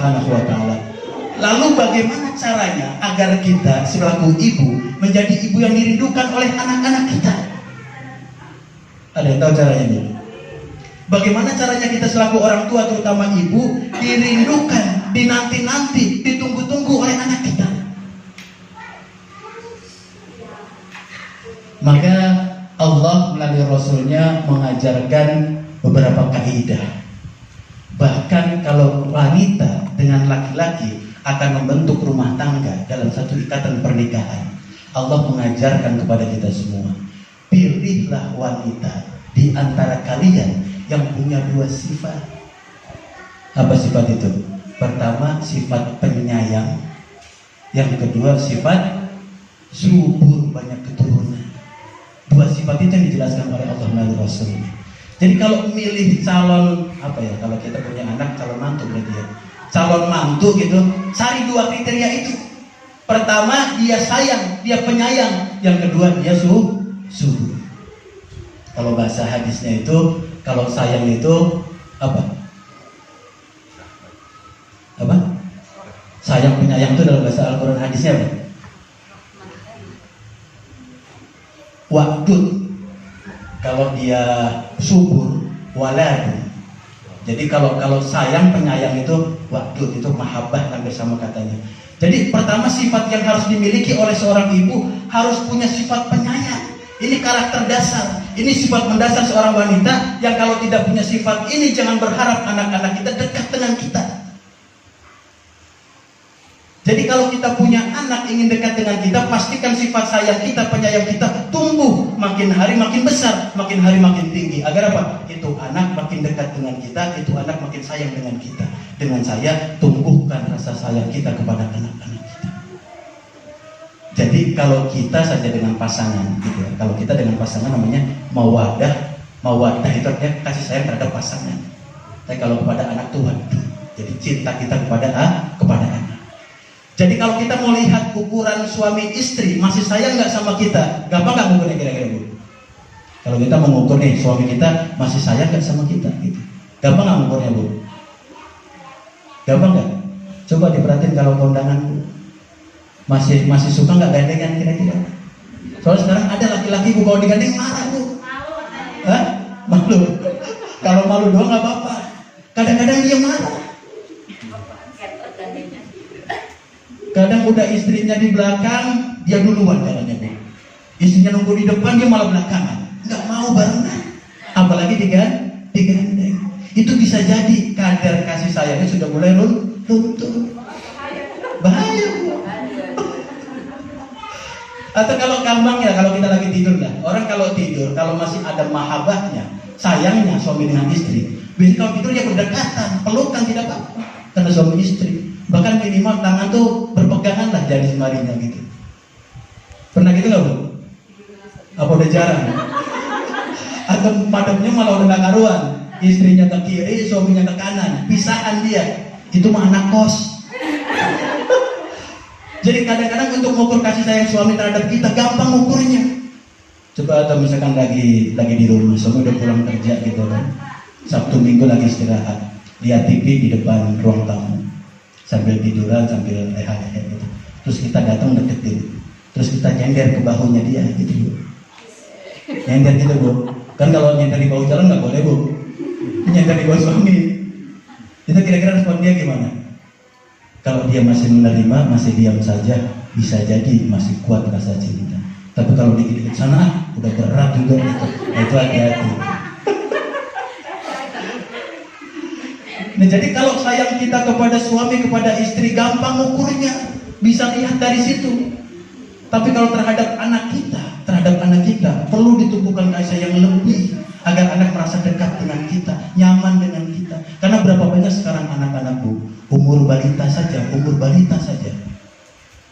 Subhanahu wa Ta'ala. Lalu bagaimana caranya agar kita selaku ibu menjadi ibu yang dirindukan oleh anak-anak kita? Ada yang tahu caranya ini? Bagaimana caranya kita selaku orang tua, terutama ibu, dirindukan, dinanti-nanti, ditunggu-tunggu oleh anak kita? Maka Allah melalui Rasulnya mengajarkan beberapa kaidah. Bahkan kalau wanita dengan laki-laki akan membentuk rumah tangga dalam satu ikatan pernikahan, Allah mengajarkan kepada kita semua, pilihlah wanita di antara kalian yang punya dua sifat. Apa sifat itu? Pertama, sifat penyayang. Yang kedua, sifat subur, banyak keturunan. Dua sifat itu yang dijelaskan oleh Allah melalui Rasulnya. Jadi kalau milih calon, apa ya, kalau kita punya anak calon mantu berarti ya, calon mantu gitu, cari dua kriteria itu. Pertama, dia sayang, dia penyayang. Yang kedua, dia subur. Kalau bahasa hadisnya itu, kalau sayang itu apa? Apa? Sayang penyayang itu dalam bahasa Al-Quran hadisnya apa? Wadud. Kalau dia subur, waladu. Jadi kalau sayang penyayang itu wadud, itu mahabbah hampir sama katanya. Jadi pertama, sifat yang harus dimiliki oleh seorang ibu harus punya sifat penyayang. Ini karakter dasar. Ini sifat mendasar seorang wanita yang kalau tidak punya sifat ini, jangan berharap anak-anak kita dekat dengan kita. Jadi kalau kita punya anak ingin dekat dengan kita, pastikan sifat sayang kita, penyayang kita tumbuh makin hari makin besar, makin hari makin tinggi. Agar apa? Itu anak makin dekat dengan kita, itu anak makin sayang dengan kita. Dengan saya tumbuhkan rasa sayang kita kepada anak-anak kita. Jadi kalau kita saja dengan pasangan, gitu ya. Kalau kita dengan pasangan namanya mawaddah. Mawaddah itu artinya kasih sayang terhadap pasangan. Tapi kalau kepada anak Tuhan, jadi cinta kita kepada anak. Jadi kalau kita mau lihat ukuran suami istri masih sayang nggak sama kita, gampang nggak mengukurnya kira-kira Bu? Kalau kita mengukur nih suami kita masih sayang nggak sama kita, gitu. Gampang nggak mengukurnya Bu? Gampang nggak? Coba diperhatiin kalau kondangan Bu. Masih suka nggak gandengan kira-kira? Soalnya sekarang ada laki-laki Bu kalau digandeng marah Bu. Hah? Malu. Kalau malu doang nggak apa-apa. Kadang-kadang dia marah. Kadang udah istrinya di belakang, dia duluan jalannya Bu. Istrinya nunggu di depan, dia malah belakangan. Nggak mau barengan. Apalagi digandeng. Itu bisa jadi kadar kasih sayangnya sudah mulai luntur. Bahaya Bu. Atau kalau gampang ya, kalau kita lagi tidur lah. Orang kalau tidur, kalau masih ada mahabbahnya, sayangnya suami dengan istri, biasanya kalau tidur ya berdekatan, pelukan tidak apa-apa. Karena suami istri. Bahkan minimal tangan tuh berpegangan lah jari semarinya gitu. Pernah gitu nggak Bu? Apa udah jarang? Atau madamnya malah udah nggak karuan, istrinya ke kiri, suaminya ke kanan, pisahan dia. Itu mah anak kos. Jadi kadang-kadang untuk mengukur kasih sayang suami terhadap kita gampang ukurnya. Coba atau misalkan lagi di rumah, suami udah pulang kerja gitu kan, Sabtu Minggu lagi istirahat, lihat TV di depan ruang tamu. Sambil tiduran, sambil leha-leha gitu. Terus kita datang deketin, terus kita nyender ke bahunya dia gitu Bu. Nyender gitu Bu. Kan kalau nyender di bahu jalan nggak boleh Bu. Nyender di bahu suami. Itu kira-kira respon dia gimana? Kalau dia masih menerima, masih diam saja, bisa jadi masih kuat rasa cinta. Tapi kalau dikit-dikit sana, udah berat juga gitu. Nah, itu hati-hati. Nah, jadi kalau sayang kita kepada suami, kepada istri, gampang ukurnya, bisa lihat dari situ. Tapi kalau terhadap anak kita perlu ditumbuhkan kasih sayang lebih agar anak merasa dekat dengan kita, nyaman dengan kita. Karena berapa banyak sekarang anak-anakku umur balita saja,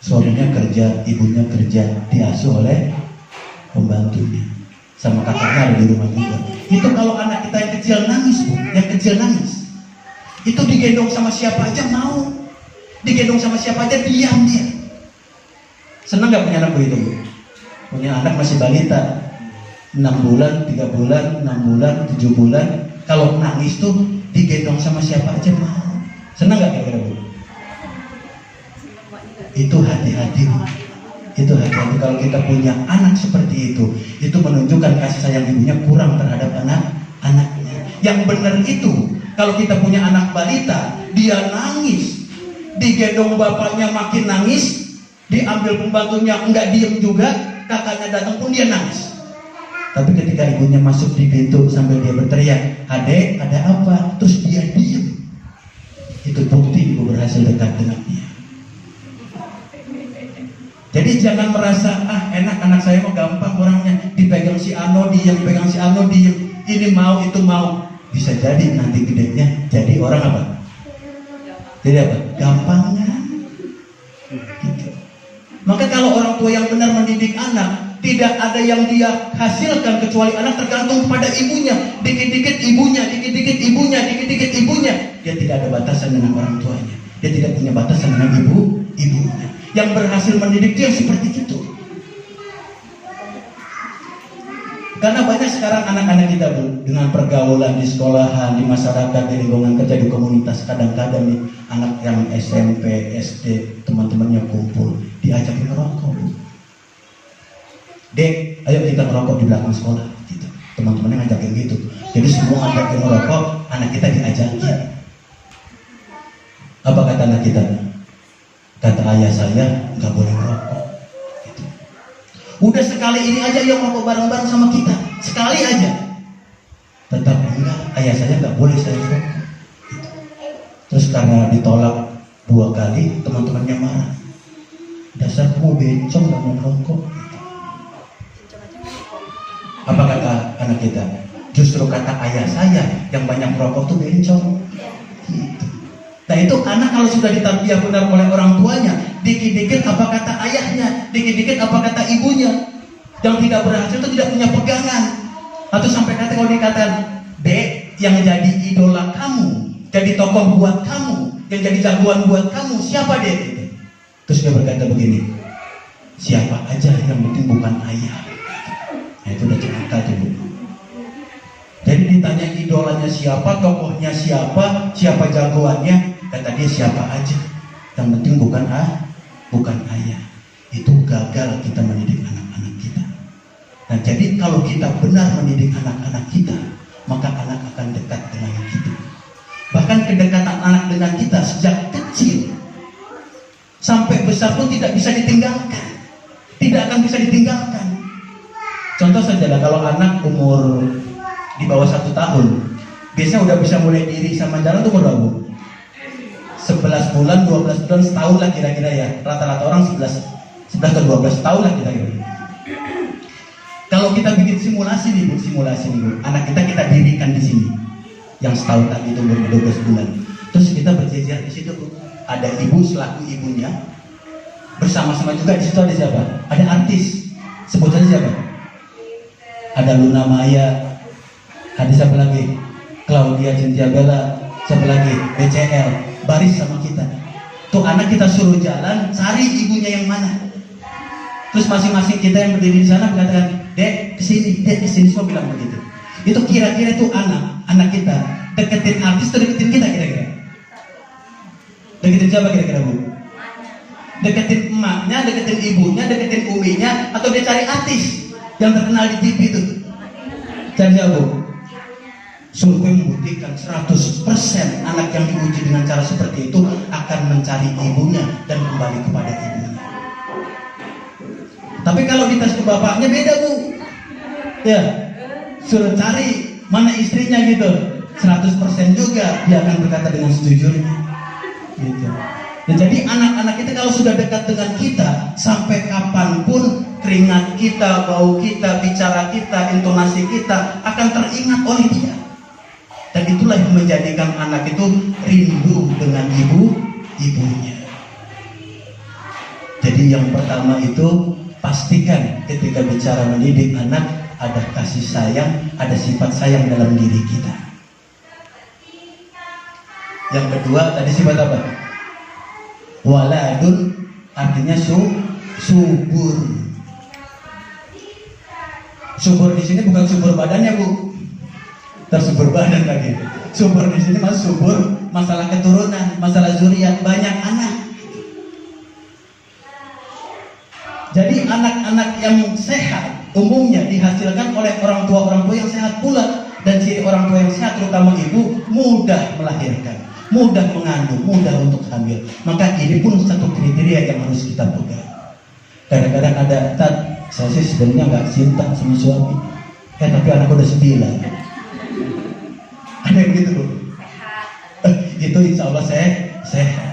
suaminya kerja, ibunya kerja, diasuh oleh pembantunya, sama kakaknya ada di rumah juga. Itu kalau anak kita yang kecil nangis Bu, yang kecil nangis. Itu digendong sama siapa aja mau, digendong sama siapa aja diam dia. Senang gak punya anak begitu Bu? Punya anak masih balita, 6 bulan, 3 bulan, 6 bulan, 7 bulan. Kalau nangis tuh digendong sama siapa aja mau. Senang gak kira-kira Bu? Itu hati-hati. Itu hati-hati kalau kita punya anak seperti itu menunjukkan kasih sayang ibunya kurang terhadap anak-anaknya. Yang benar itu, kalau kita punya anak balita, dia nangis, digendong bapaknya makin nangis, diambil pembantunya enggak diem juga, kakaknya datang pun dia nangis. Tapi ketika ibunya masuk di pintu sambil dia berteriak, "Adek, ada apa?" Terus dia diem. Itu bukti ibu berhasil dekat dengan dia. Jadi jangan merasa, enak anak saya mah gampang orangnya, dipegang si Ano diem, pegang si Ano diem, ini mau itu mau. Bisa jadi nanti gedenya jadi orang apa? Jadi apa? Gampangnya. Gitu. Maka kalau orang tua yang benar mendidik anak, tidak ada yang dia hasilkan kecuali anak tergantung pada ibunya. Dikit-dikit ibunya, dikit-dikit ibunya, dikit-dikit ibunya. Dia tidak ada batasan dengan orang tuanya. Dia tidak punya batasan dengan ibunya. Yang berhasil mendidik dia seperti itu. Karena banyak sekarang anak-anak kita dengan pergaulan di sekolahan, di masyarakat, di lingkungan kerja, di komunitas, kadang-kadang nih anak yang SMP, SD, teman-temannya kumpul, diajakin merokok. "Dek, ayo kita merokok di belakang sekolah." Gitu. Teman-temannya ngajakin gitu. Jadi semua ngajakin merokok, anak kita diajakin. Apa kata anak kita? Kata ayah saya, nggak boleh merokok. Gitu. Udah sekali ini aja yang merokok bareng-bareng sama kita, sekali aja. Tetap enggak, ayah saya nggak boleh saya merokok. Gitu. Terus karena ditolak 2 kali, teman-temannya marah. "Dasar kamu bencong nggak mau merokok." Gitu. Apa kata anak kita? Justru kata ayah saya yang banyak merokok tuh bencong. Gitu. Nah itu anak kalau sudah ditarbiyah benar oleh orang tuanya, dikit-dikit apa kata ayahnya, dikit-dikit apa kata ibunya. Yang tidak berhasil itu tidak punya pegangan. Atau sampai kata kalau dikatakan, "Dek, yang jadi idola kamu, jadi tokoh buat kamu, yang jadi jagoan buat kamu, siapa Dek?" Terus dia berkata begini, "Siapa aja yang penting bukan ayah." Nah itu udah celaka tuh Bu. Jadi ditanya idolanya siapa, tokohnya siapa, siapa jagoannya, kata dia siapa aja, yang penting bukan ayah. Itu gagal kita mendidik anak-anak kita. Nah jadi kalau kita benar mendidik anak-anak kita, maka anak akan dekat dengan kita. Bahkan kedekatan anak dengan kita sejak kecil sampai besar pun tidak bisa ditinggalkan, tidak akan bisa ditinggalkan. Contoh saja lah, kalau anak umur di bawah 1 tahun, biasanya udah bisa mulai diri sama jalan tuh berapa? 11 bulan, 12 bulan, setahun lah kira-kira ya. Rata-rata orang 11 ke 12 tahun lah kira-kira. Kalau kita bikin simulasi nih Bu, anak kita dirikan di sini, yang setahun tadi itu umur 12 bulan. Terus kita berjejer di situ Bu. Ada ibu selaku ibunya, bersama-sama juga di situ ada siapa? Ada artis, sebut saja siapa? Ada Luna Maya, ada siapa lagi? Claudia Cynthia Bella, siapa lagi? BCL, baris sama kita. Tuh anak kita suruh jalan, cari ibunya yang mana. Terus masing-masing kita yang berdiri di sana mengatakan, "Dek, kesini, Dek, kesini," semua bilang begitu. Itu kira-kira tuh anak kita deketin artis atau deketin kita kira-kira? Deketin siapa kira-kira Bu? Deketin emaknya, deketin ibunya, deketin uminya, atau dia cari artis yang terkenal di TV itu? Cari siapa Bu? Survei membuktikan 100% anak yang diuji dengan cara seperti itu akan mencari ibunya dan kembali kepada ibunya. Tapi kalau dites ke bapaknya beda Bu. Ya, suruh cari mana istrinya gitu, 100% juga dia akan berkata dengan sejujurnya. Gitu. Nah, jadi anak-anak kita kalau sudah dekat dengan kita, sampai kapanpun keringat kita, bau kita, bicara kita, intonasi kita akan teringat oleh dia. Dan itulah yang menjadikan anak itu rindu dengan ibunya. Jadi yang pertama itu, pastikan ketika bicara mendidik anak ada kasih sayang, ada sifat sayang dalam diri kita. Yang kedua tadi sifat apa? Waladun, artinya subur. Subur di sini bukan subur badannya Bu, tersubur badan lagi. Subur di sini mas subur masalah keturunan, masalah zuriat, banyak anak. anak-anak yang sehat umumnya dihasilkan oleh orang tua yang sehat pula. Dan ciri orang tua yang sehat, terutama ibu, mudah melahirkan, mudah mengandung, mudah untuk hamil. Maka ini pun satu kriteria yang harus kita pegang. Kadang-kadang ada, saya sih sebenarnya nggak cinta sama suami, tapi anak udah 9. Ada yang gitu loh. Itu insya Allah sehat.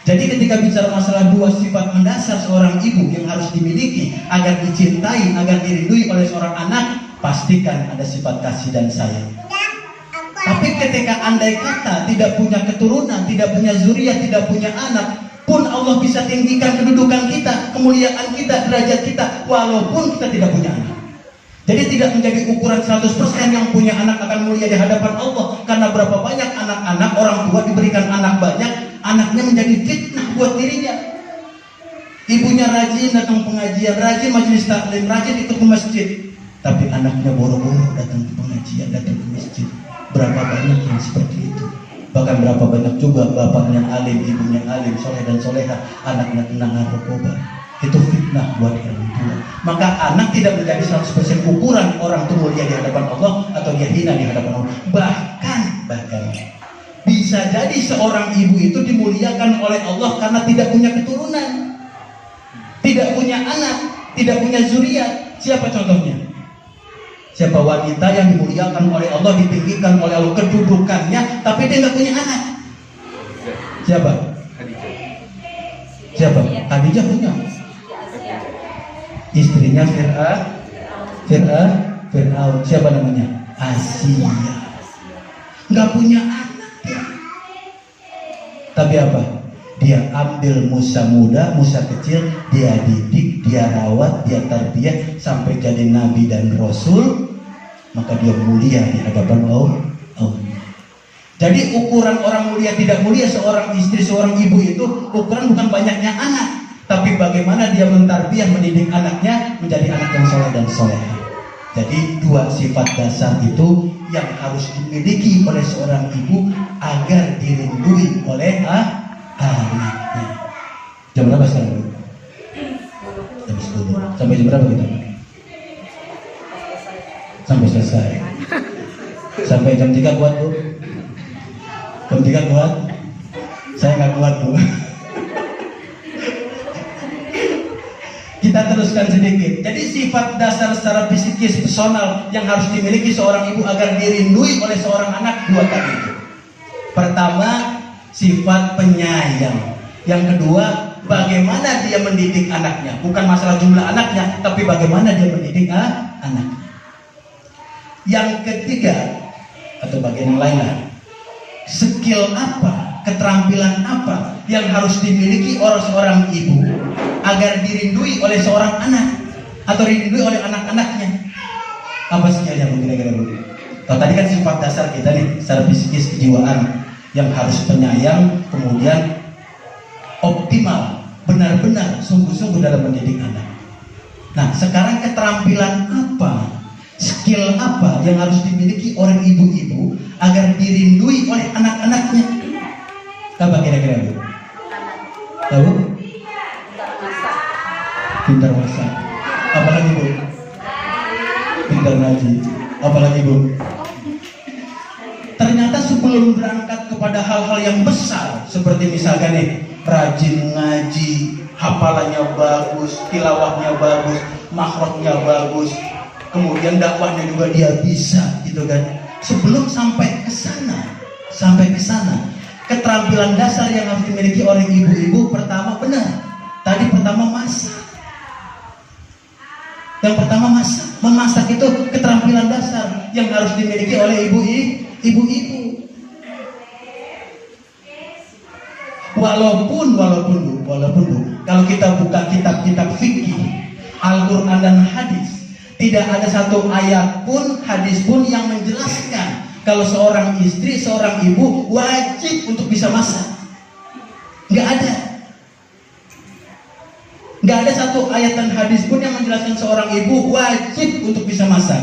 Jadi ketika bicara masalah dua sifat mendasar seorang ibu yang harus dimiliki agar dicintai, agar dirindui oleh seorang anak, pastikan ada sifat kasih dan sayang. Tapi ketika andai kata tidak punya keturunan, tidak punya zuriat, tidak punya anak, pun Allah bisa tinggikan kedudukan kita, kemuliaan kita, derajat kita, walaupun kita tidak punya anak. Jadi tidak menjadi ukuran 100% yang punya anak akan mulia di hadapan Allah. Karena berapa banyak anak-anak, orang tua diberikan anak banyak, anaknya menjadi fitnah buat dirinya. Ibunya rajin datang pengajian, rajin majelis taklim, rajin ikut ke masjid, tapi anaknya boro-boro datang ke pengajian, datang ke masjid. Berapa banyak yang seperti itu. Bahkan berapa banyak juga bapaknya alim, ibunya alim, soleh dan soleha, anaknya kena narkoba. Itu fitnah buat orang tua. Maka anak tidak menjadi 100% ukuran orang itu mulia di hadapan Allah atau dia hina di hadapan Allah. Bahkan bisa jadi seorang ibu itu dimuliakan oleh Allah karena tidak punya keturunan, tidak punya anak, tidak punya zuriat. Siapa contohnya? Siapa wanita yang dimuliakan oleh Allah, ditinggikan oleh Allah kedudukannya, tapi dia nggak punya anak? Siapa? Siapa? Khadijah punya. Istrinya Fir'aun. Siapa namanya? Asia. Nggak punya anak dia. Tapi apa? Dia ambil Musa muda, Musa kecil, dia didik, dia rawat, dia tarbiyah sampai jadi nabi dan rasul. Maka dia mulia di hadapan Allah. Jadi ukuran orang mulia tidak mulia seorang istri, seorang ibu itu ukuran bukan banyaknya anak, tapi bagaimana dia mentarbiyah, mendidik anaknya menjadi anak yang soleh dan soleha. Jadi dua sifat dasar itu yang harus dimiliki oleh seorang ibu agar dirindui oleh anaknya. Jam berapa sekarang? Jam 10. Sampai jam berapa kita? Sampai selesai. Sampai jam 3 kuat Bu? Jam 3 kuat? Saya nggak kuat Bu. Kita teruskan sedikit. Jadi sifat dasar secara psikis personal yang harus dimiliki seorang ibu agar dirindui oleh seorang anak dua tadi itu. Pertama, sifat penyayang. Yang kedua, bagaimana dia mendidik anaknya. Bukan masalah jumlah anaknya, tapi bagaimana dia mendidik anaknya. Yang ketiga, atau bagian yang lainnya, skill apa, keterampilan apa yang harus dimiliki oleh seorang ibu agar dirindui oleh seorang anak atau dirindui oleh anak-anaknya. Apa skillnya Bu kira-kira Bu? Kalau tadi kan sifat dasar kita nih, secara psikis kejiwaan yang harus penyayang, kemudian optimal, benar-benar sungguh-sungguh dalam mendidik anak. Nah, sekarang keterampilan apa, skill apa yang harus dimiliki oleh ibu-ibu agar dirindui oleh anak-anaknya? Apa kira-kira Bu? Tahu? Pintar masak. Apalagi Bu? Pintar ngaji. Apalagi Bu? Ternyata sebelum berangkat kepada hal-hal yang besar, seperti misalkan nih, rajin ngaji, hafalannya bagus, tilawahnya bagus, makhrajnya bagus, kemudian dakwahnya juga dia bisa, gitu kan. Sebelum sampai ke sana, keterampilan dasar yang harus dimiliki oleh ibu-ibu pertama benar. Tadi pertama masak. Yang pertama masak. Memasak itu keterampilan dasar yang harus dimiliki oleh ibu-ibu. Walaupun kalau kita buka kitab-kitab fikih, Al-Quran dan hadis, tidak ada satu ayat pun, hadis pun yang menjelaskan kalau seorang istri, seorang ibu wajib untuk bisa masak. Nggak ada. Nggak ada satu ayat dan hadis pun yang menjelaskan seorang ibu wajib untuk bisa masak.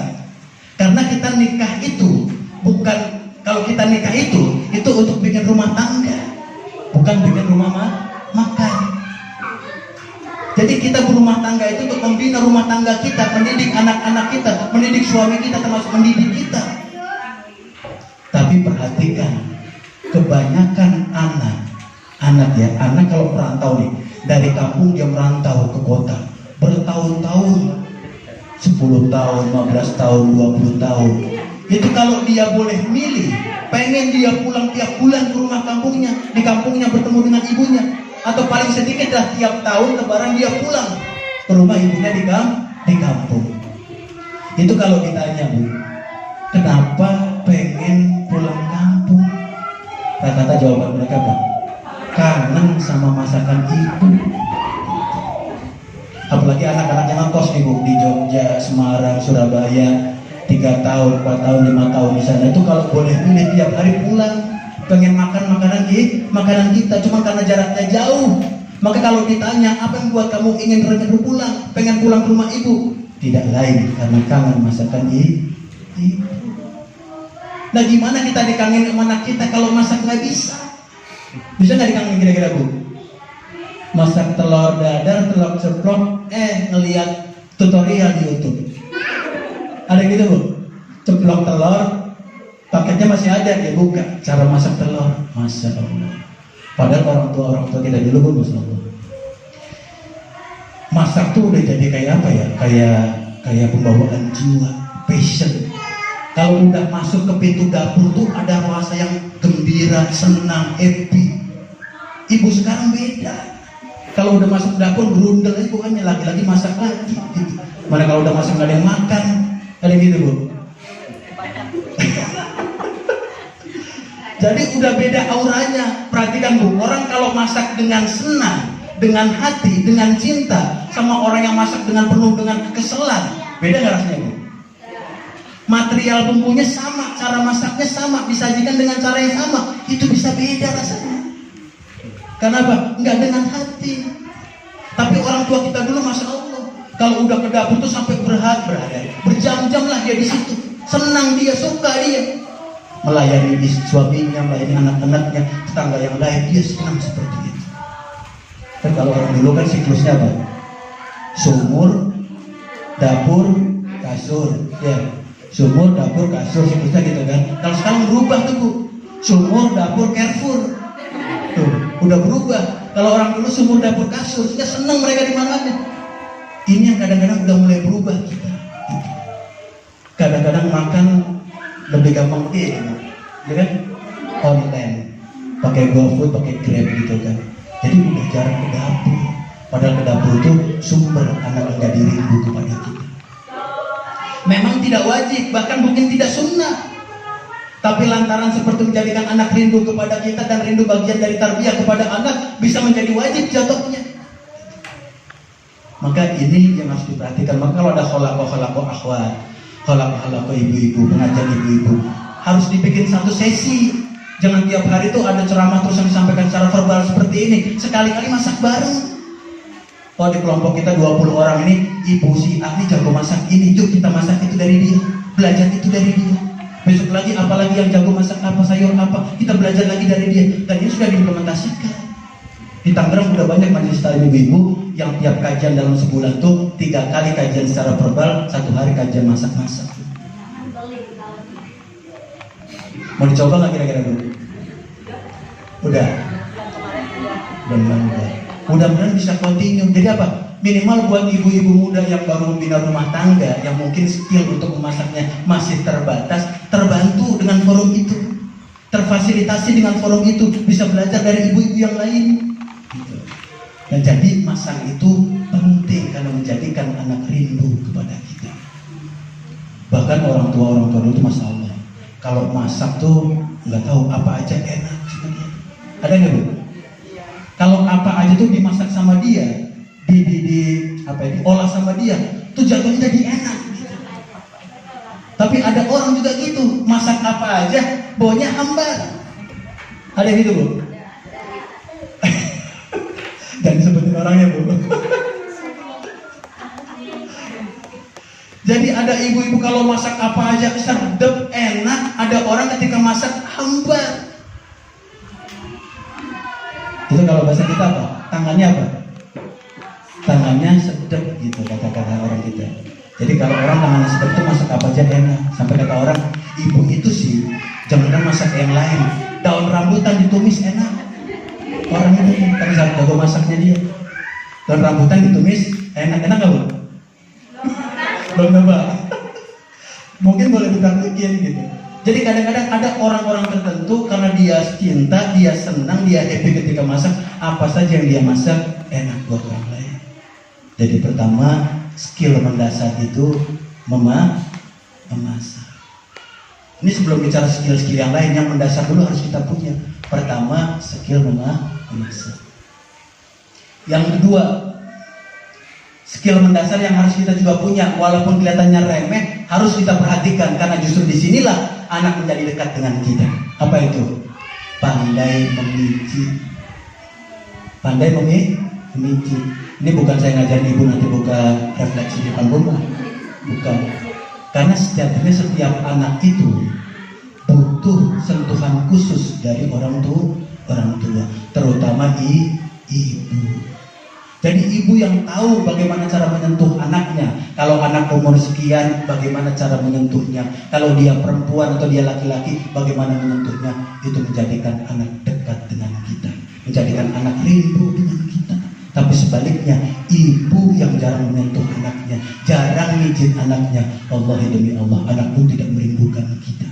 Karena kita nikah itu bukan, kalau kita nikah itu untuk bikin rumah tangga, bukan bikin rumah makan. Jadi kita berumah tangga itu untuk membina rumah tangga kita, mendidik anak-anak kita, mendidik suami kita, termasuk mendidik kita. Tapi perhatikan, kebanyakan anak kalau merantau nih, dari kampung dia merantau ke kota, bertahun-tahun, 10 tahun, 15 tahun, 20 tahun. Itu kalau dia boleh milih, pengen dia pulang tiap bulan ke rumah kampungnya, di kampungnya bertemu dengan ibunya, atau paling sedikit dah tiap tahun lebaran dia pulang ke rumah ibunya di kampung. Itu kalau ditanya, Bu, kenapa pengen pulang kampung? Kata jawaban mereka apa? Kangen sama masakan ibu. Apalagi anak-anak yang ngekos nih, Bu, di Jogja, Semarang, Surabaya, 3 tahun, 4 tahun, 5 tahun di sana. Itu kalau boleh milih tiap hari pulang, pengen makan makanan kita, cuma karena jaraknya jauh. Maka kalau ditanya, apa yang buat kamu ingin pulang, pengen pulang ke rumah ibu? Tidak lain karena kangen masakan ibu. Nah, gimana kita dikangenin sama anak kita kalau masak nggak bisa? Bisa nggak dikangenin kira-kira, Bu? Masak telur dadar, telur ceplok, ngelihat tutorial di YouTube. Ada gitu, Bu? Ceplok telur, paketnya masih ada, dia buka cara masak telur. Masya Allah. Padahal orang tua kita dulu, Bu, Masya Allah, masak tuh udah jadi kayak apa ya? Kayak pembawaan jiwa, passion. Kalau udah masuk ke pintu dapur tuh ada rasa yang gembira, senang, happy. Ibu sekarang beda. Kalau udah masuk dapur berundel aja, bukannya lagi-lagi masak lagi. Gitu. Mana kalau udah masuk nggak ada yang makan, ada gitu, Bu. Jadi udah beda auranya. Perhatikan, Bu, orang kalau masak dengan senang, dengan hati, dengan cinta, sama orang yang masak dengan penuh dengan kekesalan, beda nggak rasanya, Bu? Material bumbunya sama, cara masaknya sama, disajikan dengan cara yang sama, itu bisa beda rasanya. Kenapa? Nggak dengan hati. Tapi orang tua kita dulu, Masya Allah, kalau udah ke dapur tuh sampai berhari-hari, berjam-jam lah dia di situ. Senang dia, suka dia melayani suaminya, melayani anak-anaknya, tetangga yang lain, dia senang seperti itu. Dan kalau orang dulu kan siklusnya apa? Sumur, dapur, kasur, ya. Sumur, dapur, kasur, siklusnya gitu kan. Kalau sekarang berubah tuh, Bu. Sumur, dapur, Carrefour. Tuh, udah berubah. Kalau orang dulu sumur, dapur, kasur, ya senang mereka di mana-mana. Ini yang kadang-kadang udah mulai berubah kita. Kadang-kadang makan lebih gampang ya kan? Online, pakai GoFood, pakai Grab gitu kan. Jadi udah jarang ke dapur. Padahal ke dapur itu sumber anak menjadi rindu kepada kita. Memang tidak wajib, bahkan mungkin tidak sunnah. Tapi lantaran seperti menjadikan anak rindu kepada kita dan rindu bagian dari tarbiyah kepada anak, bisa menjadi wajib jatuhnya. Maka ini yang harus diperhatikan. Maka kalau ada kholako akhwat, kholako ibu-ibu, pengajian ibu-ibu, harus dibikin satu sesi. Jangan tiap hari tuh ada ceramah terus yang disampaikan secara verbal seperti ini. Sekali-kali masak bareng. Oh, di kelompok kita 20 orang ini, ibu si ahli jago masak ini, yuk kita masak itu dari dia, belajar itu dari dia. Besok lagi apalagi yang jago masak apa, sayur apa, kita belajar lagi dari dia. Dan ini sudah diimplementasikan. Di Tangerang udah banyak majelis taklim ibu-ibu yang tiap kajian dalam sebulan tuh 3 kali kajian secara verbal, 1 hari kajian masak-masak. Mau dicoba nggak kira-kira, Bu? Udah. Mudah-mudahan bisa continue. Jadi apa? Minimal buat ibu-ibu muda yang baru membina rumah tangga, yang mungkin skill untuk memasaknya masih terbatas, terbantu dengan forum itu, terfasilitasi dengan forum itu, bisa belajar dari ibu-ibu yang lain. Gitu. Dan jadi masak itu penting karena menjadikan anak rindu kepada kita. Bahkan orang tua dulu itu, Masya Allah, kalau masak tuh nggak tahu apa aja enak sebenarnya. Ada nggak, Bu? Kalau apa aja tuh dimasak sama dia, diolah sama dia, tuh jatuhnya jadi enak gitu. Tapi ada orang juga gitu, masak apa aja baunya hambar. Ada gitu, Bu? Jangan sebutin orangnya, Bu. Jadi ada ibu-ibu kalau masak apa aja sedap, enak, ada orang ketika masak hambar. Itu kalau bahasa kita apa? Tangannya apa? tangannya sedap gitu kata-kata orang kita. Jadi kalau orang tangannya sedap itu masak apa aja enak. Sampai kata orang, ibu itu sih jangan masak yang lain. Daun rambutan ditumis enak. Orang itu kan jago masaknya dia. Daun rambutan ditumis enak gak bu? Belum coba. Mungkin boleh dipraktikin gitu. Jadi kadang-kadang ada orang-orang tertentu karena dia cinta, dia senang, dia happy ketika masak, apa saja yang dia masak enak buat orang lain. Jadi pertama skill mendasar itu memasak. Ini sebelum bicara skill-skill yang lain, yang mendasar dulu harus kita punya. Pertama skill memasak. Yang kedua skill mendasar yang harus kita juga punya, walaupun kelihatannya remeh, harus kita perhatikan karena justru disinilah anak menjadi dekat dengan kita. Apa itu? Pandai memijit. Pandai memijit. Ini bukan saya ngajarin ibu nanti buka refleksi di depan rumah. Bukan. Karena sejatinya setiap anak itu butuh sentuhan khusus dari orang tua, terutama ibu. Jadi ibu yang tahu bagaimana cara menyentuh anaknya. Kalau anak umur sekian, bagaimana cara menyentuhnya. Kalau dia perempuan atau dia laki-laki, bagaimana menyentuhnya. Itu menjadikan anak dekat dengan kita, menjadikan anak rindu dengan kita. Tapi sebaliknya, ibu yang jarang menyentuh anaknya, jarang mijit anaknya, wallahi demi Allah, anak pun tidak merindukan kita.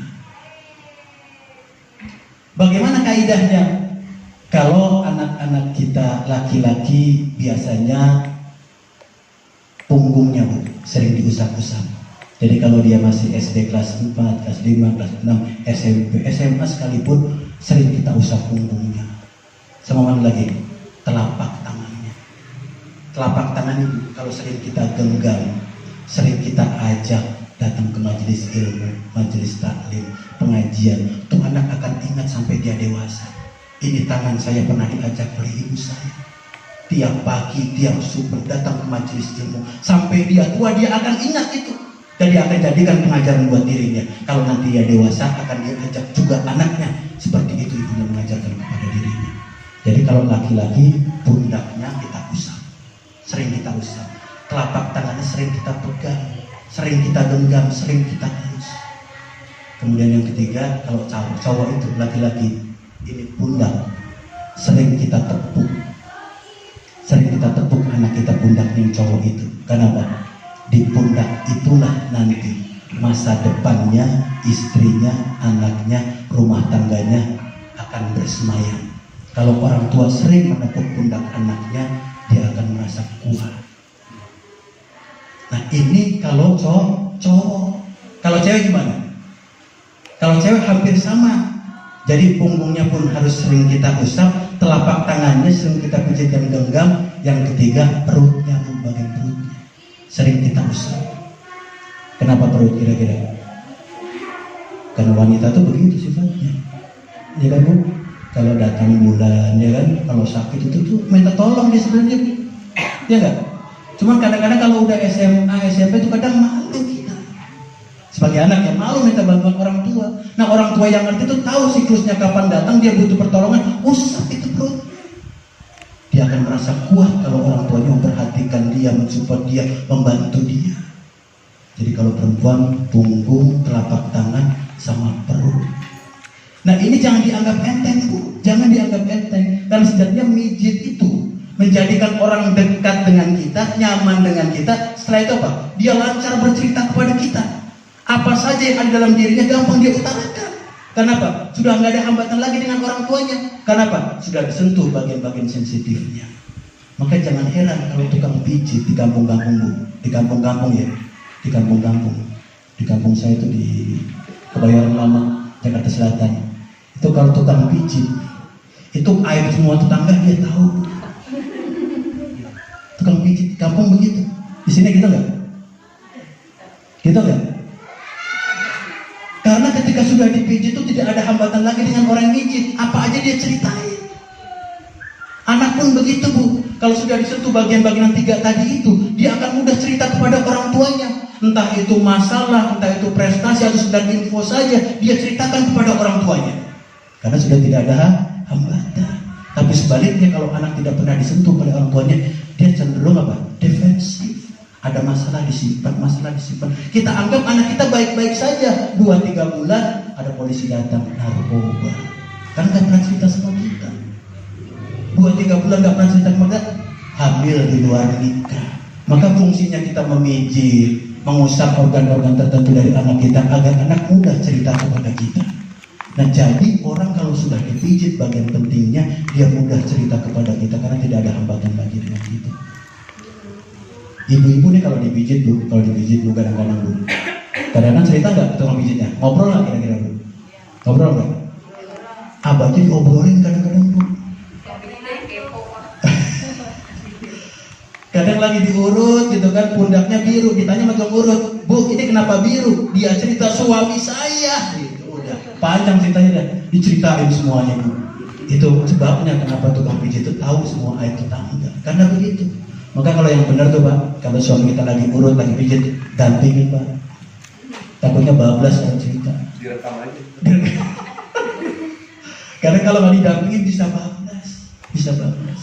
Bagaimana kaidahnya? Kalau anak-anak kita laki-laki biasanya punggungnya sering diusap-usap. Jadi kalau dia masih SD kelas 4, kelas 5, kelas 6, SMP, SMA sekalipun sering kita usap punggungnya. Sama mana lagi? Telapak tangannya. Telapak tangan itu kalau sering kita genggam, sering kita ajak datang ke majelis ilmu, majelis taklim, pengajian, tuh anak akan ingat sampai dia dewasa. Ini tangan saya pernah diajak oleh ibu saya. Tiap pagi, tiap subuh datang ke majelis ilmu. Sampai dia tua dia akan ingat itu. Dan dia akan jadikan pengajaran buat dirinya. Kalau nanti dia dewasa akan dia ajak juga anaknya. Seperti itu ibunya mengajarkan kepada dirinya. Jadi kalau laki-laki pundaknya kita usap. Sering kita usap. Telapak tangannya sering kita pegang. Sering kita genggam, sering kita elus. Kemudian yang ketiga, kalau cowok itu laki-laki, ini pundak sering kita tepuk anak kita pundaknya cowok itu. Kenapa? Di pundak itulah nanti masa depannya, istrinya, anaknya, rumah tangganya akan bersemayam. Kalau orang tua sering menepuk pundak anaknya, dia akan merasa kuat. Nah ini kalau cowok. Kalau cewek gimana? Kalau cewek hampir sama. Jadi punggungnya pun harus sering kita usap, telapak tangannya sering kita pijit dan genggam. Yang ketiga perutnya, bagian perutnya sering kita usap. Kenapa perut kira-kira? Karena wanita tuh begitu sifatnya, ya kan bu? Kalau datang bulan, ya kan? Kalau sakit itu tuh minta tolong dia sebenarnya, ya kan? Cuman kadang-kadang kalau udah SMA, SMP tuh kadang malu kita. Sebagai anak yang malu minta bantuan orang tua. Nah orang tua yang ngerti itu tahu siklusnya kapan datang, dia butuh pertolongan, usap itu perut. Dia akan merasa kuat kalau orang tuanya memperhatikan dia, mensupport dia, membantu dia. Jadi kalau perempuan, punggung, telapak tangan, sama perut. Nah ini jangan dianggap enteng bu, jangan dianggap enteng. Karena sejatinya mijit itu menjadikan orang dekat dengan kita, nyaman dengan kita. Setelah itu apa? Dia lancar bercerita kepada kita. Apa saja yang ada dalam dirinya gampang dia utarakan. Kenapa? Sudah nggak ada hambatan lagi dengan orang tuanya. Kenapa? Sudah disentuh bagian-bagian sensitifnya. Maka jangan heran kalau tukang pijit di kampung-kampung bu, di kampung-kampung ya, di kampung-kampung. Di kampung saya itu di Kebayoran Lama, Jakarta Selatan. Itu kalau tukang pijit, itu aib semua tetangga dia tahu. Tukang pijit di kampung begitu. Di sini gitu nggak? Gitu nggak? Karena ketika sudah dipijit itu tidak ada hambatan lagi dengan orang yang pijit. Apa aja dia ceritain. Anak pun begitu bu. Kalau sudah disentuh bagian-bagian 3 tadi itu, dia akan mudah cerita kepada orang tuanya. Entah itu masalah, entah itu prestasi atau sekedar info saja, dia ceritakan kepada orang tuanya. Karena sudah tidak ada hambatan. Tapi sebaliknya kalau anak tidak pernah disentuh oleh orang tuanya, dia cenderung apa? Defensif. Ada masalah disimpan, masalah disimpan. Kita anggap anak kita baik-baik saja. 2-3 bulan ada polisi datang, narkoba. Kan gak pernah cerita sama kita. 2-3 bulan gak pernah cerita sama kita, hamil di luar nikah. Maka fungsinya kita memijit, mengusap organ-organ tertentu dari anak kita agar anak mudah cerita kepada kita. Nah, jadi orang kalau sudah dipijit, bagian pentingnya dia mudah cerita kepada kita karena tidak ada hambatan lagi dengan kita. Ibu-ibu nih kalau dipijit bu, kadang-kadang bu, kadang-kadang cerita nggak ke tukang pijitnya, ngobrol nggak kira-kira bu, ngobrol nggak? Abah aja diobrolin kadang-kadang bu. Kadang lagi diurut gitu kan, pundaknya biru, ditanya sama tukang urut, bu ini kenapa biru? Dia cerita suami saya, gitu udah panjang ceritanya dah, diceritain semuanya bu. Itu sebabnya kenapa tukang pijit itu tahu semua aib tetangga, karena begitu. Maka kalau yang benar tuh pak, kalau suami kita lagi urut, lagi pijit, dampingin pak. Takutnya bablas kalau cerita. Direkam aja. Karena kalau nggak didampingin bisa bablas, bisa bablas.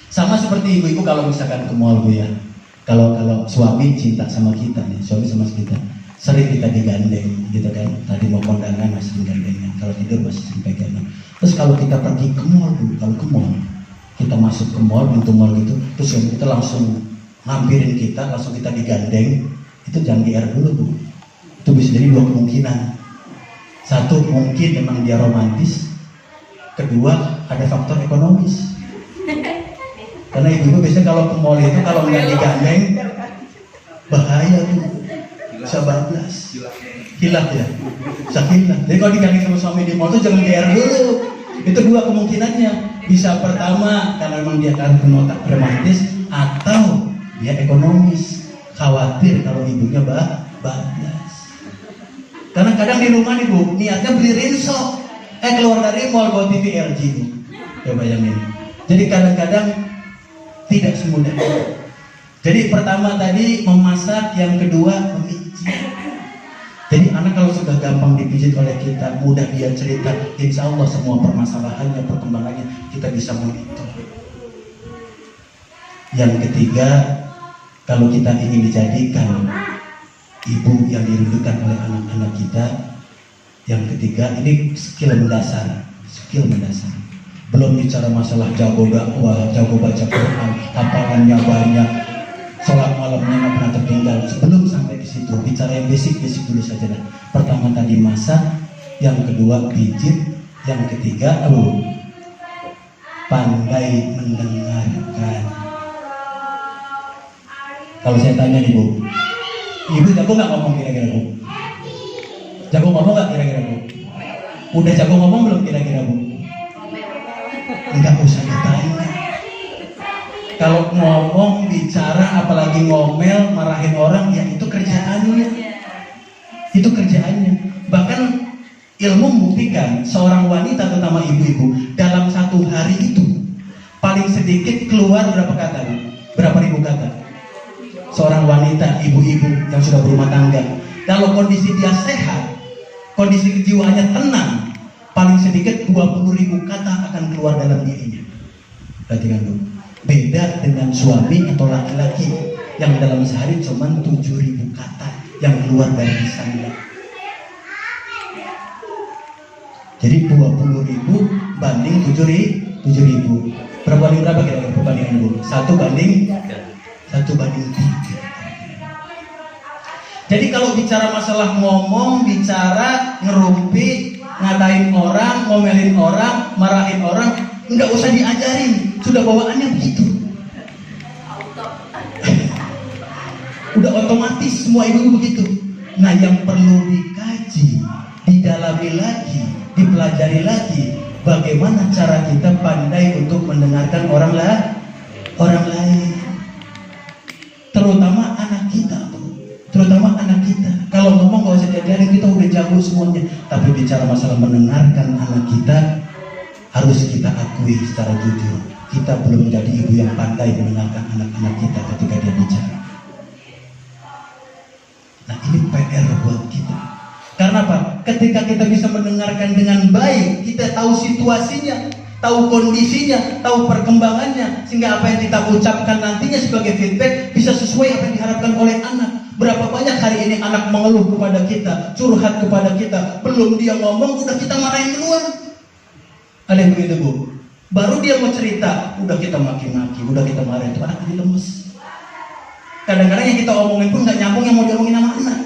Sama seperti ibu-ibu kalau misalkan ke mall bu ya. Kalau suami cinta sama kita nih, suami sama kita, sering kita digandeng gitu kan. Tadi mau kondangan masih digandengnya, kalau tidur masih sering pegangan. Terus kalau kita pergi ke mall bu, kalau ke mall, kita masuk ke mall, pintu mall gitu, terus suami kita langsung ngampirin kita, langsung kita digandeng, itu jangan GR dulu bu. Itu bisa jadi 2 kemungkinan. Satu, mungkin memang dia romantis. Kedua, ada faktor ekonomis. Karena ibu-ibu biasanya kalau ke mall itu kalau nggak digandeng bahaya tuh, bisa bablas, hilaf ya, bisa hilaf. Jadi kalau digandeng sama suami di mall tuh jangan GR dulu. Itu 2 kemungkinannya. Bisa pertama karena memang dia kan otak romantis, atau dia ekonomis, khawatir kalau ibunya bablas. Karena kadang di rumah nih bu, niatnya beli rinso, keluar dari mall bawa TV LG bu. Coba bayangin. Jadi kadang-kadang tidak semudah itu. Jadi pertama tadi memasak, yang kedua memijit. Jadi anak kalau sudah gampang dipijit oleh kita, mudah dia cerita, insya Allah semua permasalahannya, perkembangannya kita bisa monitor. Yang ketiga, kalau kita ingin dijadikan ibu yang dirindukan oleh anak-anak kita, yang ketiga ini skill mendasar, belum bicara masalah jago dakwah, jago baca Quran, hafalannya banyak, sholat malamnya nggak pernah tertinggal. Sebelum sampai ke situ, bicara yang basic dulu saja dah. Pertama tadi masak, yang kedua pijit, yang ketiga pandai mendengarkan. Kalau saya tanya nih bu, ibu jago nggak ngomong kira-kira bu? Jago ngomong nggak kira-kira bu? Udah jago ngomong belum kira-kira bu? Enggak usah ditanya. Kalau ngomong, bicara, apalagi ngomel, marahin orang, ya itu kerjaannya. Itu kerjaannya. Bahkan ilmu membuktikan seorang wanita, terutama ibu-ibu, dalam 1 hari itu paling sedikit keluar berapa kata? Berapa ribu kata? Seorang wanita, ibu-ibu yang sudah berumah tangga, kalau kondisi dia sehat, kondisi kejiwaannya tenang, paling sedikit 20.000 kata akan keluar dalam dirinya. Perhatikan dulu. Beda dengan suami atau laki-laki yang dalam sehari cuma 7.000 kata yang keluar dari lisannya. Jadi 20.000 banding 7.000. Berapa banding berapa kira-kira perbandingan dulu? 1 banding 3. Jadi kalau bicara masalah ngomong, bicara, ngerumpi, ngatain orang, ngomelin orang, marahin orang, nggak usah diajarin, sudah bawaannya begitu. Udah otomatis semua ibu begitu. Nah, yang perlu dikaji, didalami lagi, dipelajari lagi, bagaimana cara kita pandai untuk mendengarkan orang lain, terutama anak kita. Kalau ngomong gak usah diajarin, kita udah jago semuanya. Tapi bicara masalah mendengarkan anak kita, harus kita akui secara jujur, kita belum menjadi ibu yang pandai mendengarkan anak-anak kita ketika dia bicara. Nah, ini PR buat kita. Karena apa? Ketika kita bisa mendengarkan dengan baik, kita tahu situasinya, tahu kondisinya, tahu perkembangannya, sehingga apa yang kita ucapkan nantinya sebagai feedback bisa sesuai apa yang diharapkan oleh anak. Berapa banyak hari ini anak mengeluh kepada kita, curhat kepada kita, belum dia ngomong udah kita marahin duluan. Ada yang begitu, Bu? Baru dia mau cerita, udah kita maki-maki, udah kita marahin, itu anak jadi lemes. Kadang-kadang yang kita omongin pun nggak nyambung yang mau diomongin sama anak.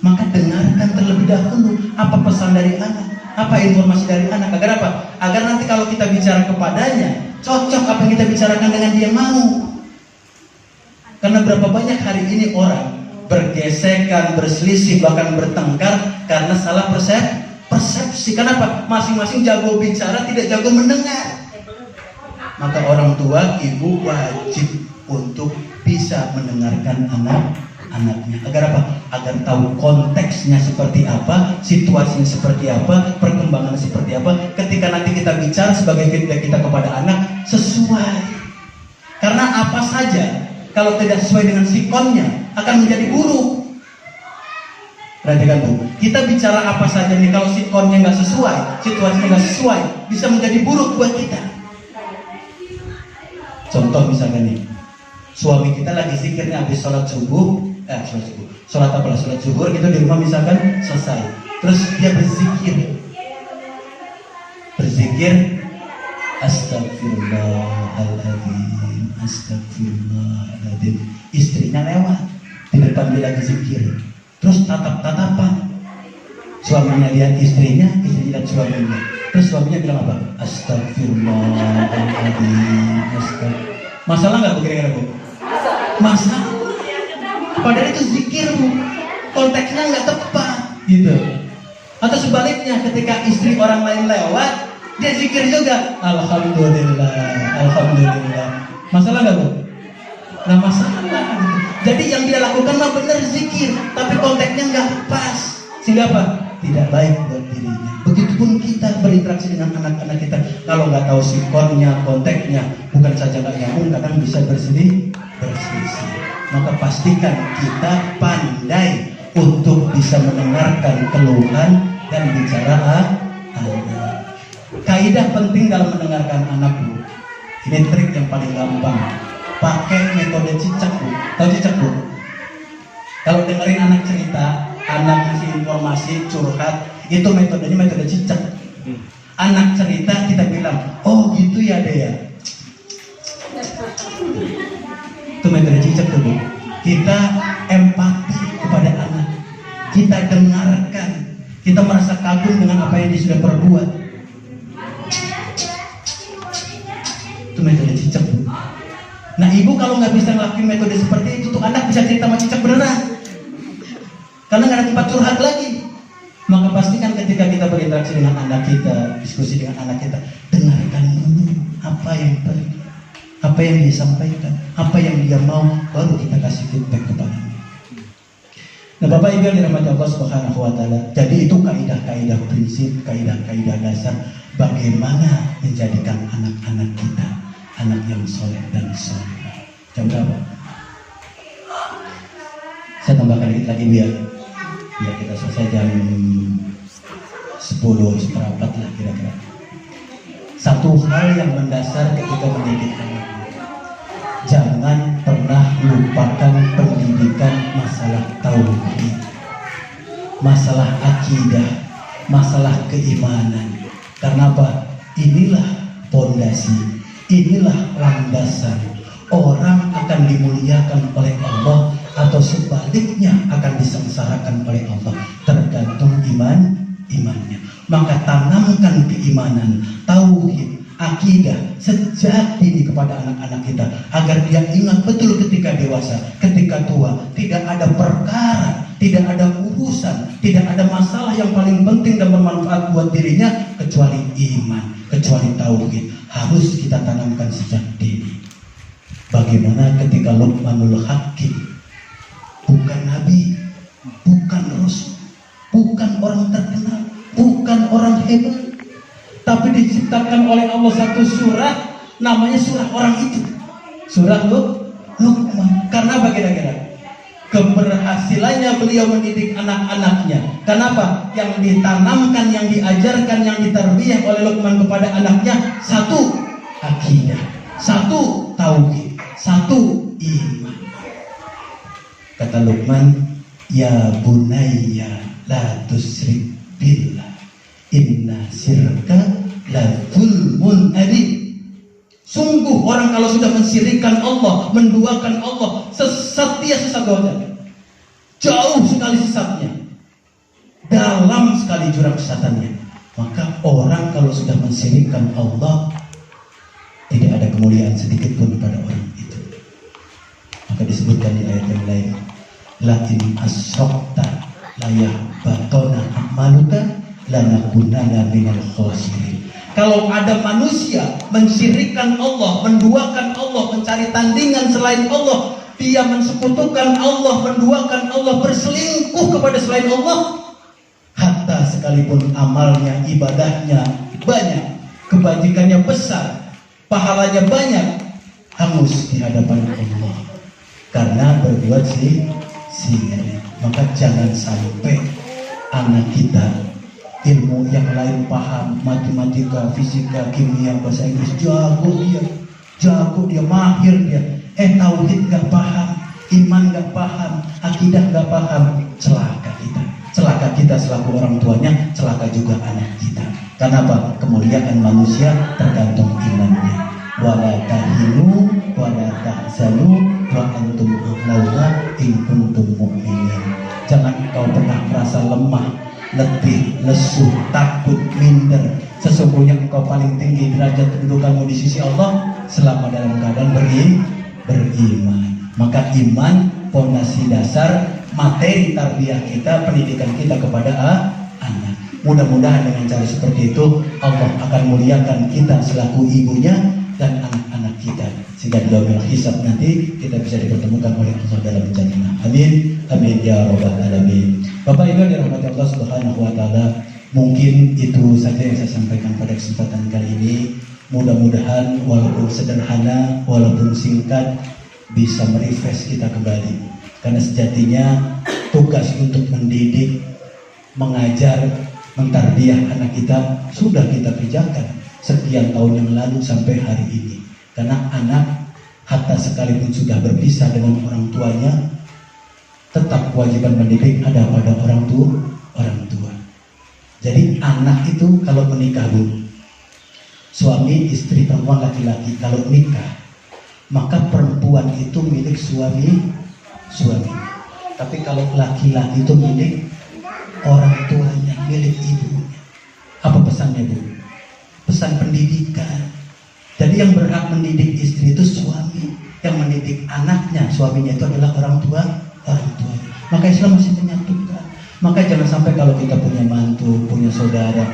Maka dengarkan terlebih dahulu apa pesan dari anak, apa informasi dari anak, agar apa? Agar nanti kalau kita bicara kepadanya, cocok apa yang kita bicarakan dengan dia mau. Karena berapa banyak hari ini orang bergesekan, berselisih, bahkan bertengkar karena salah persepsi. Kenapa? Masing-masing jago bicara, tidak jago mendengar. Maka orang tua, ibu wajib untuk bisa mendengarkan anak-anaknya. Agar apa? Agar tahu konteksnya seperti apa, situasinya seperti apa, perkembangan seperti apa. Ketika nanti kita bicara sebagai feedback kita kepada anak, sesuai. Karena apa saja kalau tidak sesuai dengan sikonnya akan menjadi buruk. Perhatikan, Bu, kita bicara apa saja nih, kalau sikonnya nggak sesuai, situasinya nggak sesuai, bisa menjadi buruk buat kita. Contoh misalnya nih, suami kita lagi zikirnya habis sholat zuhur, sholat zuhur gitu di rumah misalkan selesai, terus dia berzikir, astagfirullahaladzim, astagfirullahaladzim. Istrinya lewat di depan dia lagi zikir, terus tatap-tatapan. Suaminya lihat istrinya, istrinya lihat suaminya. Terus suaminya bilang apa? Astagfirullahaladzim. Masalah nggak Bu kira-kira, Bu? Masalah. Padahal itu zikir, Bu. Konteksnya nggak tepat, gitu. Atau sebaliknya, ketika istri orang lain lewat, dia zikir juga. Alhamdulillah, alhamdulillah. Masalah nggak, Bu? Nggak masalah. Jadi yang dia lakukan mah benar zikir, tapi konteksnya nggak pas. Sehingga apa? Tidak baik buat dirinya. Begitupun kita berinteraksi dengan anak-anak kita. Kalau nggak tahu sikonnya, konteksnya, bukan saja nggak nyambung, kadang bisa berselisih. Maka pastikan kita pandai untuk bisa mendengarkan keluhan dan bicara anak. Kaidah penting dalam mendengarkan anak, Bu. Ini trik yang paling gampang. Pakai metode cicak, Bu. Tahu cicak, Bu? Kalau dengerin anak cerita, anak ngasih informasi, curhat, itu metodenya metode cicak. Anak cerita kita bilang, oh gitu ya Dea. Itu metode cicak tuh, Bu. Kita empati kepada anak, kita dengarkan, kita merasa kagum dengan apa yang dia sudah perbuat. Itu metode cicak, Bu. Nah, ibu kalau nggak bisa ngelakuin metode seperti itu, tuh anak bisa cerita sama cicak beneran. Karena nggak ada tempat curhat lagi. Maka pastikan ketika kita berinteraksi dengan anak kita, diskusi dengan anak kita, dengarkan dulu apa yang dia sampaikan, apa yang dia mau, baru kita kasih feedback kepadanya. Nah, Bapak Ibu yang dirahmati Allah Subhanahu wa Ta'ala, jadi itu kaidah-kaidah prinsip, kaidah-kaidah dasar bagaimana menjadikan anak-anak kita anak yang soleh dan soleh. Jam berapa? Saya tambahkan dikit lagi biar kita selesai jam 10 seperempat lah kira-kira. Satu hal yang mendasar ketika mendidik anak, jangan pernah lupakan pendidikan masalah tauhid, masalah akidah, masalah keimanan. Karena apa? Inilah pondasi, inilah landasan. Orang akan dimuliakan oleh Allah atau sebaliknya akan disengsarakan oleh Allah, tergantung imannya. Maka tanamkan keimanan, tauhid, akidah sejak dini kepada anak-anak kita, agar dia ingat betul ketika dewasa, ketika tua, tidak ada perkara, tidak ada urusan, tidak ada masalah yang paling penting dan bermanfaat buat dirinya kecuali iman, kecuali tauhid. Harus kita tanamkan sejak dini. Bagaimana ketika Luqmanul Hakim, bukan nabi, bukan rasul, bukan orang terkenal, bukan orang hebat, tapi diciptakan oleh Allah satu surah, namanya surah orang itu, surah Luqman. Karena apa kira-kira? keberhasilannya beliau mendidik anak-anaknya. Kenapa? Yang ditanamkan, yang diajarkan, yang ditarbiyah oleh Luqman kepada anaknya, satu akidah, satu tauhid, satu iman. Kata Luqman, ya bunayya la tusyrik billah, inna syirka la zulmun adzim. Sungguh orang kalau sudah mensyirikkan Allah, menduakan Allah, sesat dia sesat-sesatnya. Jauh sekali sesatnya, dalam sekali jurang kesatannya. Maka orang kalau sudah mensyirikkan Allah, tidak ada kemuliaan sedikit pun pada orang itu. Maka disebutkan di ayat yang lain, la in asyrakta la yahbatana amaluka lanakunanna minal khasirin. Kalau ada manusia mensyirikkan Allah, menduakan Allah, mencari tandingan selain Allah, dia mensekutukan Allah, menduakan Allah, berselingkuh kepada selain Allah, hatta sekalipun amalnya, ibadahnya banyak, kebajikannya besar, pahalanya banyak, hangus di hadapan Allah karena berbuat syirik. Maka jangan sampai anak kita ilmu yang lain paham, matematika, fisika, kimia, bahasa Inggris jago dia, mahir dia, tauhid gak paham, iman gak paham, akidah gak paham, celaka kita selaku orang tuanya, celaka juga anak kita. Kenapa? Kemuliaan manusia tergantung imannya. Wala tahinu wala tahzanu wa antum a'launa in kuntum mu'minin. Jangan kau pernah merasa lemah, letih, lesu, takut, minder. Sesungguhnya engkau paling tinggi derajat kedudukanmu di sisi Allah selama dalam keadaan beriman. Maka iman fondasi dasar materi tarbiyah kita, pendidikan kita kepada anak. Mudah-mudahan dengan cara seperti itu Allah akan muliakan kita selaku ibunya dan anak-anak kita, sehingga di yaumil hisab nanti kita bisa dipertemukan oleh Allah dalam jannah. Amin, amin ya rabbal alamin. Bapak Ibu yang dirahmati Allah Subhanahu wa taala, mungkin itu saja yang saya sampaikan pada kesempatan kali ini. Mudah-mudahan walaupun sederhana, walaupun singkat, bisa merefresh kita kembali. Karena sejatinya tugas untuk mendidik, mengajar, mentarbiyah anak kita sudah kita kerjakan sekian tahun yang lalu sampai hari ini. Karena anak hatta sekalipun sudah berpisah dengan orang tuanya, tetap kewajiban mendidik ada pada orang tua. Jadi anak itu kalau menikah, Bu, suami istri perempuan laki-laki kalau nikah, maka perempuan itu milik suami. Tapi kalau laki-laki itu milik orang tuanya, milik ibunya. Apa pesannya, Bu? Pesan pendidikan. Jadi yang berhak mendidik istri itu suami, yang mendidik anaknya, suaminya itu adalah orang tua. Maka Islam masih menyatukan. Maka jangan sampai kalau kita punya mantu, punya saudara,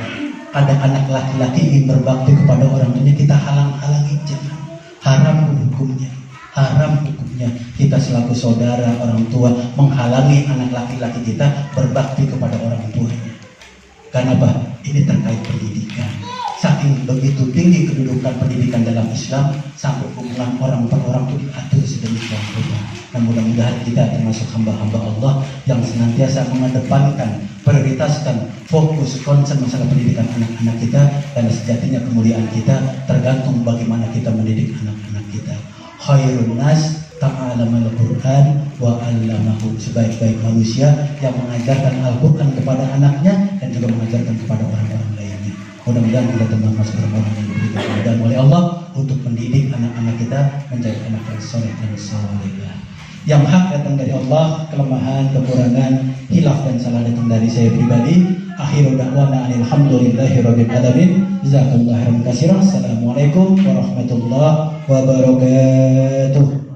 ada anak laki-laki ingin berbakti kepada orang tuanya, kita halang-halangi. Jangan. Haram hukumnya. Kita selaku saudara, orang tua menghalangi anak laki-laki kita berbakti kepada orang tuanya. Karena apa? Ini terkait pendidikan. Saking begitu tinggi kedudukan pendidikan dalam Islam, sampai hubungan orang per orang itu diatur sedemikian rupa. Dan mudah-mudahan kita termasuk hamba-hamba Allah yang senantiasa mengedepankan, prioritaskan, fokus, konsen masalah pendidikan anak-anak kita. Karena sejatinya kemuliaan kita tergantung bagaimana kita mendidik anak-anak kita. Khairun nas ta'alamal Qur'an wa 'allamahu. Sebaik-baik manusia yang mengajarkan Al-Qur'an kepada anaknya dan juga mengajarkan kepada orang-orang lainnya. Mudah-mudahan kita termasuk orang-orang yang diberikan kemudahan oleh Allah untuk mendidik anak-anak kita menjadi anak yang saleh dan salehah. Yang hak datang dari Allah, kelemahan, kekurangan, hilaf dan salah datang dari saya pribadi. Akhiru da'wana alhamdulillahirabbil alamin. Jazakallahu khairan katsiran. Assalamualaikum warahmatullahi wabarakatuh.